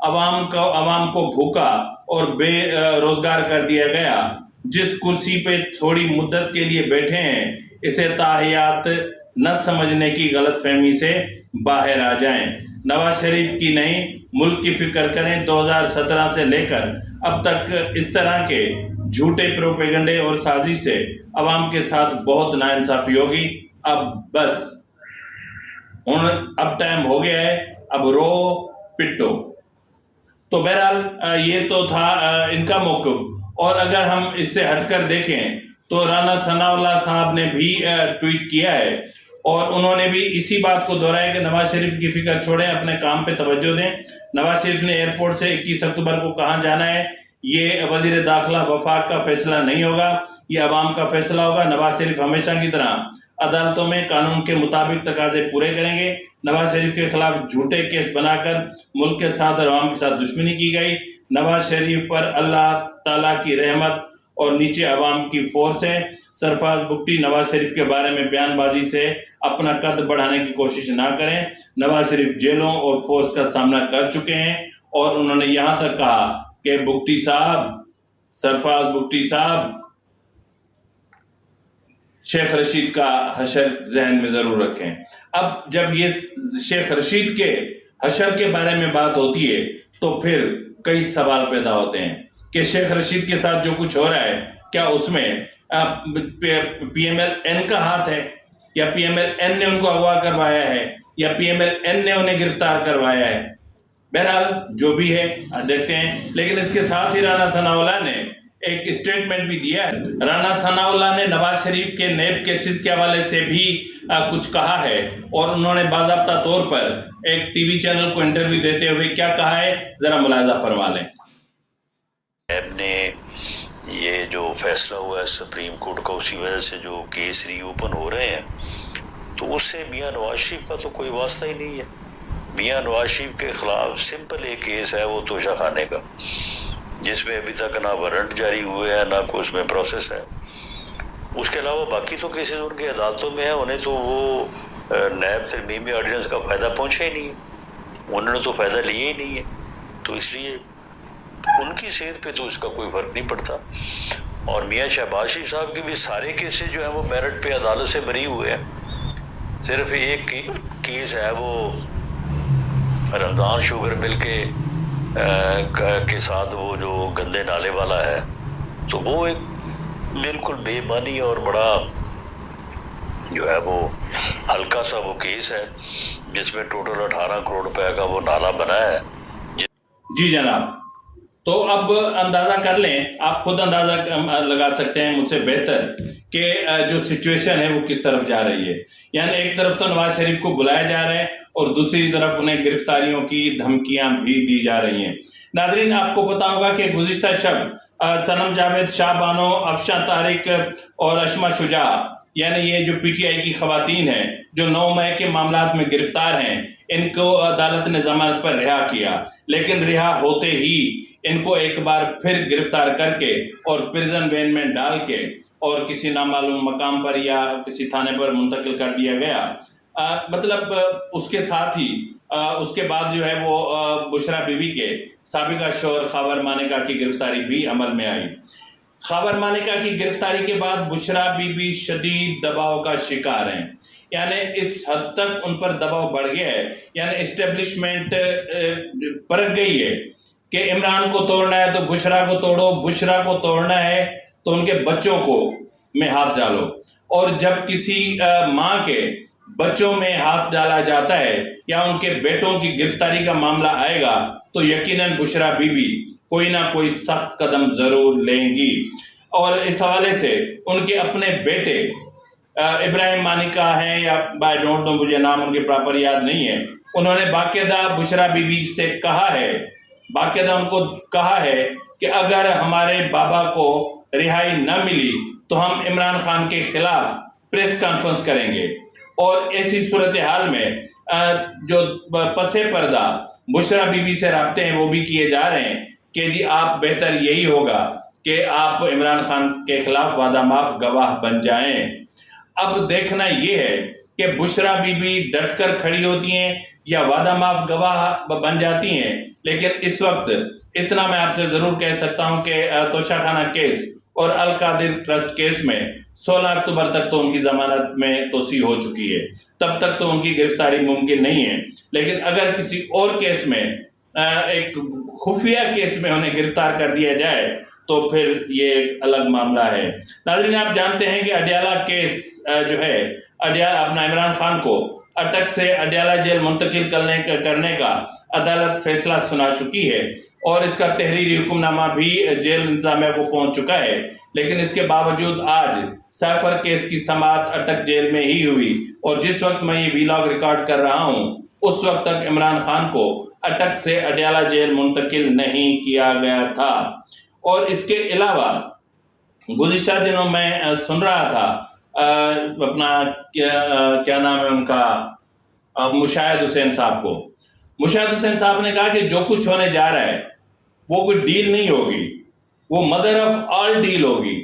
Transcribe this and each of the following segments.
عوام کو بھوکا اور بے روزگار کر دیا گیا. جس کرسی پہ تھوڑی مدت کے لیے بیٹھے ہیں اسے تاحیات نہ سمجھنے کی غلط فہمی سے باہر آ جائیں. نواز شریف کی نہیں ملک کی فکر کریں. 2017 سے لے کر اب تک اس طرح کے جھوٹے پروپیگنڈے اور سازش سے عوام کے ساتھ بہت ناانصافی ہوگی. اب بس اب ٹائم ہو گیا ہے, اب رو پٹو. تو بہرحال یہ تو تھا ان کا موقف. اور اگر ہم اس سے ہٹ کر دیکھیں تو رانا ثناء اللہ صاحب نے بھی ٹویٹ کیا ہے اور انہوں نے بھی اسی بات کو دہرایا کہ نواز شریف کی فکر چھوڑیں, اپنے کام پہ توجہ دیں. نواز شریف نے ایئرپورٹ سے 21 اکتوبر کو کہاں جانا ہے یہ وزیر داخلہ وفاق کا فیصلہ نہیں ہوگا, یہ عوام کا فیصلہ ہوگا. نواز شریف ہمیشہ کی طرح عدالتوں میں قانون کے مطابق تقاضے پورے کریں گے. نواز شریف کے خلاف جھوٹے کیس بنا کر ملک کے ساتھ اور عوام کے ساتھ دشمنی کی گئی. نواز شریف پر اللہ تعالیٰ کی رحمت اور نیچے عوام کی فورس ہے. سرفراز بگٹی نواز شریف کے بارے میں بیان بازی سے اپنا قد بڑھانے کی کوشش نہ کریں. نواز شریف جیلوں اور فورس کا سامنا کر چکے ہیں اور انہوں نے یہاں تک کہا کہ بگٹی صاحب, سرفراز بگٹی صاحب, شیخ رشید کا حشر ذہن میں ضرور رکھیں. اب جب یہ شیخ رشید کے حشر کے بارے میں بات ہوتی ہے تو پھر کئی سوال پیدا ہوتے ہیں کہ شیخ رشید کے ساتھ جو کچھ ہو رہا ہے کیا اس میں پی ایم ایل این کا ہاتھ ہے, یا پی ایم ایل این نے ان کو اغوا کروایا ہے, یا پی ایم ایل این نے انہیں گرفتار کروایا ہے. بہرحال جو بھی ہے دیکھتے ہیں. لیکن اس کے ساتھ ہی رانا ثناء اللہ نے ایک اسٹیٹمنٹ بھی دیا ہے. رانا ثناء اللہ نے نواز شریف کے نیب کیسز کے حوالے سے بھی کچھ کہا ہے اور انہوں نے باضابطہ طور پر ایک ٹی وی چینل کو انٹرویو دیتے ہوئے کیا کہا ہے ذرا ملاحظہ فرما لیں. نیب نے یہ جو فیصلہ ہوا ہے سپریم کورٹ کا, اسی وجہ سے جو کیس ری اوپن ہو رہے ہیں تو اس سے میاں نواز شریف کا تو کوئی واسطہ ہی نہیں ہے. میاں نواز شریف کے خلاف سمپل ایک کیس ہے وہ توشہ خانے کا, جس میں ابھی تک نہ وارنٹ جاری ہوئے ہیں نہ کوئی اس میں پروسیس ہے. اس کے علاوہ باقی تو کیسز ان کے عدالتوں میں ہیں, انہیں تو وہ نیب ترمیمی آرڈیننس کا فائدہ پہنچا ہی نہیں ہے, انہوں نے تو فائدہ لیا ہی نہیں ہے. تو اس لیے ان کی صحت پہ تو اس کا کوئی فرق نہیں پڑتا. اور میاں شہباز شریف صاحب کی بھی سارے کیسز جو ہیں وہ میرٹ پہ عدالت سے بری ہوئے ہیں. صرف ایک کیس ہے وہ رمضان شوگر مل کے ساتھ وہ جو گندے نالے والا ہے, تو وہ ایک بالکل بے معنی اور بڑا جو ہے وہ ہلکا سا وہ کیس ہے جس میں ٹوٹل 18 کروڑ روپے کا وہ نالا بنا ہے. جی جناب, تو اب اندازہ کر لیں, آپ خود اندازہ لگا سکتے ہیں مجھ سے بہتر کہ جو سچویشن ہے وہ کس طرف جا رہی ہے. یعنی ایک طرف تو نواز شریف کو بلایا جا رہا ہے اور دوسری طرف انہیں گرفتاریوں کی دھمکیاں بھی دی جا رہی ہیں. ناظرین, آپ کو پتا ہوگا کہ گزشتہ شب صنم جاوید, شاہ بانو, افشاں طارق اور اشما شجاع, یعنی یہ جو پی ٹی آئی کی خواتین ہیں جو 9 مئی کے معاملات میں گرفتار ہیں, ان کو عدالت نے ضمانت پر رہا کیا. لیکن رہا ہوتے ہی ان کو ایک بار پھر گرفتار کر کے اور پرزن وین میں ڈال کے اور کسی نامعلوم مقام پر یا کسی تھانے پر منتقل کر دیا گیا. مطلب اس کے ساتھ ہی اس کے بعد جو ہے وہ بشرا بی بی کے سابقہ شوہر خاور مانیکا کی گرفتاری بھی عمل میں آئی. خاور مانیکا کی گرفتاری کے بعد بشرا بی بی شدید دباؤ کا شکار ہیں. یعنی اس حد تک ان پر دباؤ بڑھ گیا ہے, یعنی اسٹیبلشمنٹ پرکھ گئی ہے کہ عمران کو توڑنا ہے تو بشرا کو توڑو, بشرا کو توڑنا ہے تو ان کے بچوں کو میں ہاتھ ڈالو. اور جب کسی ماں کے بچوں میں ہاتھ ڈالا جاتا ہے یا ان کے بیٹوں کی گرفتاری کا معاملہ آئے گا تو یقیناً بشرا بی بی کوئی نہ کوئی سخت قدم ضرور لیں گی. اور اس حوالے سے ان کے اپنے بیٹے ابراہیم مانیکا ہیں یا بائی ڈونٹ نو, مجھے نام ان کے پراپر یاد نہیں ہے, انہوں نے باقاعدہ بشرا بی بی سے کہا ہے, باقاعدہ ان کو کہا ہے کہ اگر ہمارے بابا کو رہائی نہ ملی تو ہم عمران خان کے خلاف پریس کانفرنس کریں گے. اور ایسی صورتحال میں جو پس پردہ بشرا بی بی سے رابطے ہیں وہ بھی کیے جا رہے ہیں کہ جی آپ بہتر یہی ہوگا کہ آپ عمران خان کے خلاف وعدہ معاف گواہ بن جائیں. اب دیکھنا یہ ہے کہ بشرا بیوی ڈٹ کر کھڑی ہوتی ہیں یا وعدہ معاف گواہ بن جاتی ہیں، لیکن اس وقت اتنا میں آپ سے ضرور کہہ سکتا ہوں کہ توشہ خانہ کیس اور القادر ٹرسٹ کیس میں 16 اکتوبر تک تو ان کی ضمانت میں توسیع ہو چکی ہے، تب تک تو ان کی گرفتاری ممکن نہیں ہے، لیکن اگر کسی اور کیس میں ایک خفیہ کیس میں انہیں گرفتار کر دیا جائے تو پھر یہ ایک الگ معاملہ ہے۔ ناظرین، آپ جانتے ہیں کہ اڈیالہ کیس جو ہے، اپنا عمران خان کو اٹک سے اڈیالہ جیل منتقل کرنے کا عدالت فیصلہ سنا چکی ہے اور اس کا تحریری حکم نامہ بھی جیل انتظامیہ کو پہنچ چکا ہے، لیکن اس کے باوجود آج سیفر کیس کی سماعت اٹک جیل میں ہی ہوئی اور جس وقت میں یہ ویلاگ ریکارڈ کر رہا ہوں اس وقت تک عمران خان کو اٹک سے اڈیالہ جیل منتقل نہیں کیا گیا تھا۔ اور اس کے علاوہ گزشتہ دنوں میں سن رہا تھا اپنا کیا نام ہے ان کا، مشاہد حسین صاحب کو، مشاہد حسین صاحب نے کہا کہ جو کچھ ہونے جا رہا ہے وہ کوئی ڈیل نہیں ہوگی، وہ مدر آف آل ڈیل ہوگی،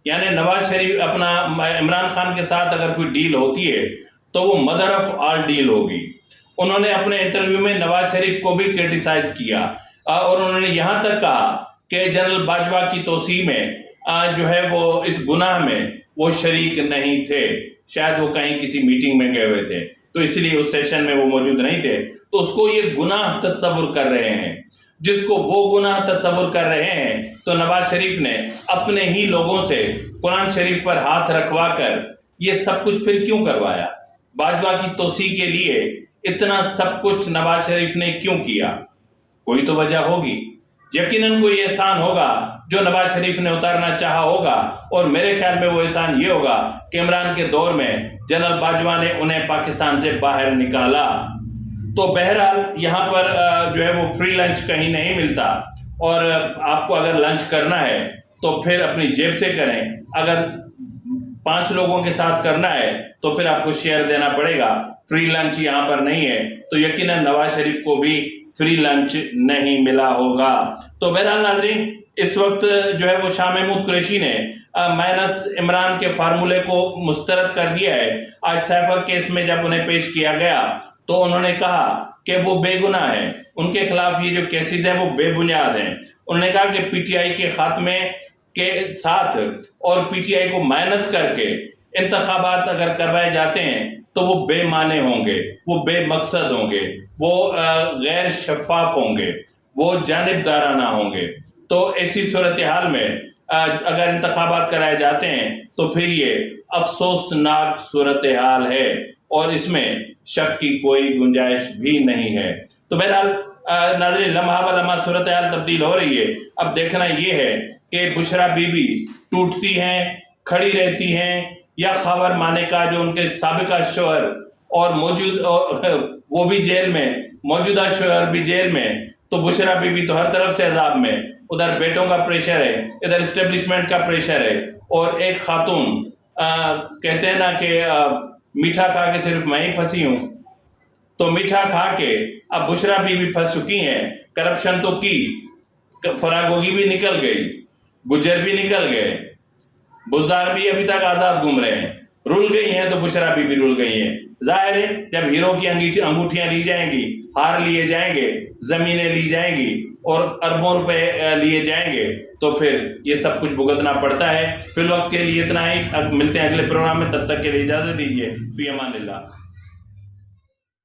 یعنی نواز شریف اپنا عمران خان کے ساتھ اگر کوئی ڈیل ہوتی ہے تو وہ مدر آف آل ڈیل ہوگی۔ انہوں نے اپنے انٹرویو میں نواز شریف کو بھی کرٹیسائز کیا اور انہوں نے یہاں تک کہا کہ جنرل باجوہ کی توسیع میں جو ہے وہ اس گناہ میں وہ شریک نہیں تھے، شاید وہ کہیں کسی میٹنگ میں گئے ہوئے تھے تو اس لیے اس سیشن میں وہ موجود نہیں تھے، تو اس کو یہ گناہ تصور کر رہے ہیں، جس کو وہ گناہ تصور کر رہے ہیں تو نواز شریف نے اپنے ہی لوگوں سے قرآن شریف پر ہاتھ رکھوا کر یہ سب کچھ پھر کیوں کروایا؟ باجوہ کی توسیع کے لیے اتنا سب کچھ نواز شریف نے کیوں کیا؟ کوئی تو وجہ ہوگی، یقیناً کوئی احسان ہوگا جو نواز شریف نے اتارنا چاہا ہوگا، اور میرے خیال میں وہ احسان یہ ہوگا کہ عمران کے دور میں جنرل باجوہ نے انہیں پاکستان سے باہر نکالا۔ تو بہرحال یہاں پر جو ہے وہ فری لنچ کہیں نہیں ملتا، اور آپ کو اگر لنچ کرنا ہے تو پھر اپنی جیب سے کریں، اگر 5 لوگوں کے ساتھ کرنا ہے تو پھر آپ کو شیئر دینا پڑے گا، فری لنچ یہاں پر نہیں ہے، تو یقیناً نواز شریف کو بھی فری لنچ نہیں ملا ہوگا۔ تو بہرحال ناظرین، اس وقت جو ہے وہ شاہ محمود قریشی نے مائنس عمران کے فارمولے کو مسترد کر دیا ہے۔ آج سیفر کیس میں جب انہیں پیش کیا گیا تو انہوں نے کہا کہ وہ بے گناہ ہیں، ان کے خلاف یہ جو کیسز ہیں وہ بے بنیاد ہیں۔ انہوں نے کہا کہ پی ٹی آئی کے خاتمے کے ساتھ اور پی ٹی آئی کو مائنس کر کے انتخابات اگر کروائے جاتے ہیں تو وہ بے معنی ہوں گے، وہ بے مقصد ہوں گے، وہ غیر شفاف ہوں گے، وہ جانبدارانہ ہوں گے۔ تو ایسی صورتحال میں اگر انتخابات کرائے جاتے ہیں تو پھر یہ افسوسناک صورتحال ہے اور اس میں شک کی کوئی گنجائش بھی نہیں ہے۔ تو بہرحال ناظرین، لمحہ بلمحہ صورتحال تبدیل ہو رہی ہے۔ اب دیکھنا یہ ہے کہ بشرا بیوی ٹوٹتی ہیں، کھڑی رہتی ہیں، یا خاور مانے کا جو ان کے سابقہ شوہر اور وہ بھی جیل میں، موجودہ شوہر بھی جیل میں، تو بشرا بیوی تو ہر طرف سے عذاب میں، ادھر بیٹوں کا پریشر ہے، ادھر اسٹیبلشمنٹ کا پریشر ہے، اور ایک خاتون کہتے ہیں نا کہ میٹھا کھا کے صرف میں ہی پھنسی ہوں، تو میٹھا کھا کے اب بشرا بیوی پھنس چکی ہیں۔ کرپشن تو کی، فراگوگی بھی نکل گئی، گجر بھی نکل گئے، بزدار بھی ابھی تک آزاد گھوم رہے ہیں، رول گئی ہیں تو بشرا بھی رول گئی ہیں۔ ظاہر ہے جب ہیرو کی انگوٹھیاں لی جائیں گی، ہار لیے جائیں گے، زمینیں لی جائیں گی اور اربوں روپے لیے جائیں گے تو پھر یہ سب کچھ بھگتنا پڑتا ہے۔ فی الوقت کے لیے اتنا ہی، ملتے ہیں اگلے پروگرام میں، تب تک کے لیے اجازت دیجیے، فی امان اللہ۔